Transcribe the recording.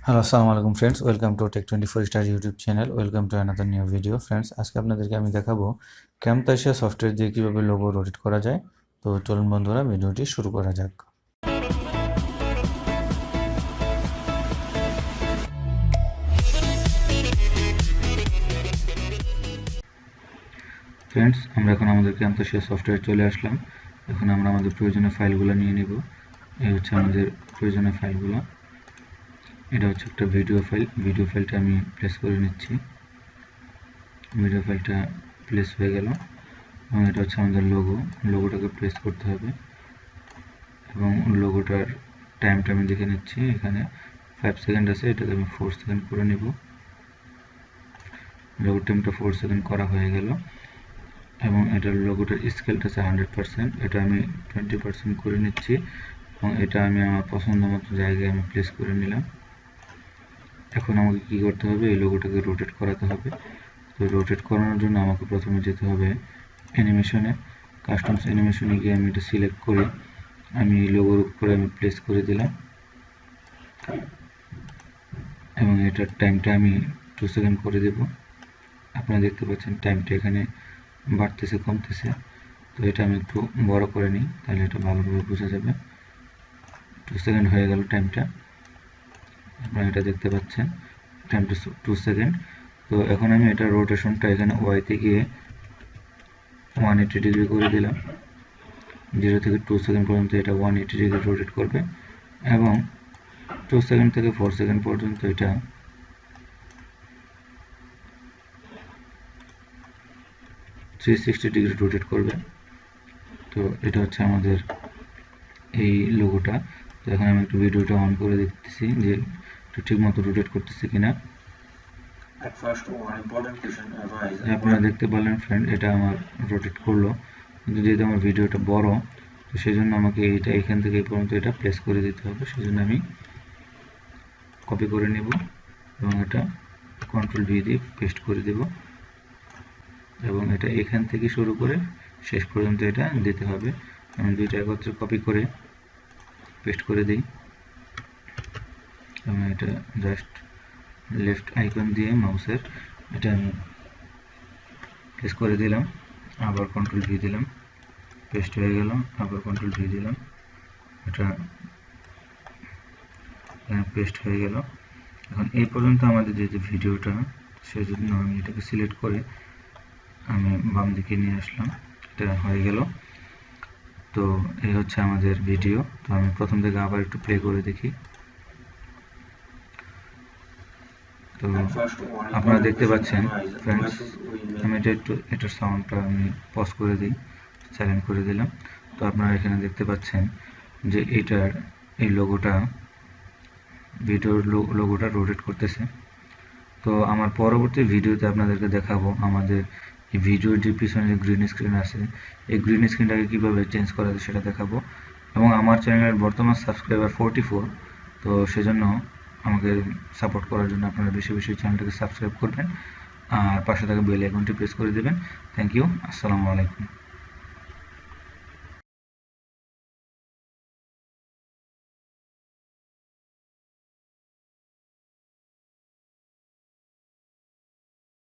Hello আসসালামু আলাইকুম friends, welcome to টেক24 study YouTube channel. Welcome to another new video. Friends, আজকে আপনাদেরকে আমি দেখাবো ক্যামতাসিয়া সফটওয়্যার দিয়ে কীভাবে লোগো রোটেট করা যায়। তো চলুন বন্ধুরা, ভিডিওটি শুরু করা যাক। ফ্রেন্ডস, আমরা এখন আমাদের ক্যামতাসিয়া সফটওয়্যার চলে আসলাম। এখন আমরা আমাদের প্রয়োজনীয় ফাইলগুলো নিয়ে নেব। এই হচ্ছে আমাদের প্রয়োজনীয় ফাইলগুলো। এটা হচ্ছে একটা ভিডিও ফাইলটা আমি প্লেস করে নিচ্ছি। ভিডিও ফাইলটা প্লেস হয়ে গেল এবং এটা হচ্ছে আমাদের লোগোটাকে প্লেস করতে হবে এবং লোগোটার টাইমটা আমি দেখে নিচ্ছি। এখানে 5 সেকেন্ড আছে, এটাকে আমি 4 সেকেন্ড করে নেব। লোগোর টাইমটা 4 সেকেন্ড করা হয়ে গেল এবং এটার লোগোটার স্কেলটা আছে 100%, এটা আমি 20% করে নিচ্ছি এবং এটা আমি আমার পছন্দ মতো জায়গায় আমি প্লেস করে নিলাম। এখন আমাকে কি করতে হবে, এই লোগোটাকে রোটেট করাতে হবে। তো রোটেট করানোর জন্য আমাকে প্রথমে যেতে হবে অ্যানিমেশনে। কাস্টমস অ্যানিমেশনে গিয়ে আমি এটা সিলেক্ট করে আমি লোগোর উপরে আমি প্লেস করে দিলাম এবং এটার টাইমটা আমি 2 সেকেন্ড করে দেব। আপনারা দেখতে পাচ্ছেন টাইমটা এখানে বাড়তেছে কমতেছে। তো এটা আমি একটু বড় করে নিই, তাহলে এটা ভালোভাবে বোঝা যাবে। 2 সেকেন্ড হয়ে গেল টাইমটা, আপনারা এটা দেখতে পাচ্ছেন টাইমটা 2 সেকেন্ড। তো এখন আমি এটা রোটেশনটা এখানে ওয়াইতে গিয়ে 180 ডিগ্রি করে দিলাম। 0 থেকে 2 সেকেন্ড পর্যন্ত এটা 180 ডিগ্রি রোটেট করবে এবং 2 সেকেন্ড থেকে 4 সেকেন্ড পর্যন্ত এটা 360 ডিগ্রি রোটেট করবে। তো এটা হচ্ছে আমাদের এই লোগোটা। তো এখন আমি একটু ভিডিওটা অন করে দেখতেছি যে এটা ঠিকমতো রোটেট করতেছে কিনা। আপনারা দেখতে পারলেন ফ্রেন্ড, এটা আমার রোটেট করলো, কিন্তু যেহেতু আমার ভিডিওটা বড়, তো সেই জন্য আমাকে এইটা এখান থেকে এই পর্যন্ত এটা প্লেস করে দিতে হবে। সেই জন্য আমি কপি করে নেব এবং এটা কন্ট্রোল ভি দিয়ে পেস্ট করে দেব এবং এটা এখান থেকে শুরু করে শেষ পর্যন্ত এটা দিতে হবে। আমি দুইটা একত্রে কপি করে পেস্ট করে দিই এবং এটা জাস্ট লেফট আইকন দিয়ে মাউসের এটা আমি প্রেস করে দিলাম, আবার কন্ট্রোল ভি দিলাম, পেস্ট হয়ে গেল, আবার কন্ট্রোল ভি দিলাম, এটা পেস্ট হয়ে গেল। এখন এই পর্যন্ত আমাদের যে ভিডিওটা, সেজন্য আমি এটাকে সিলেক্ট করে আমি বাম দিকে নিয়ে আসলাম, এটা হয়ে গেল। তো এই হচ্ছে আমাদের ভিডিও। তো আমি প্রথম থেকে আবার একটু প্লে করে দেখি। তো আপনারা দেখতে পাচ্ছেন ফ্রেন্ডস, আমি এটার সাউন্ডটা আমি পজ করে দিই, সাইলেন্ট করে দিলাম। তো আপনারা এখানে দেখতে পাচ্ছেন যে এই লোগোটা, ভিডিওর লোগোটা রোটেট করতেছে। তো আমার পরবর্তী ভিডিওতে আপনাদেরকে দেখাবো আমাদের এই ভিডিওর যে পিছনে যে গ্রিন স্ক্রিন আছে, এই গ্রিন স্ক্রিনটাকে কীভাবে চেঞ্জ করা যায় সেটা দেখাবো। এবং আমার চ্যানেলের বর্তমান সাবস্ক্রাইবার 44, তো সেজন্য আমাকে সাপোর্ট করার জন্য আপনারা বেশি বেশি চ্যানেলটাকে সাবস্ক্রাইব করবেন আর পাশে থাকা বেল আইকনটি প্রেস করে দেবেন। থ্যাংক ইউ, আসসালামু আলাইকুম।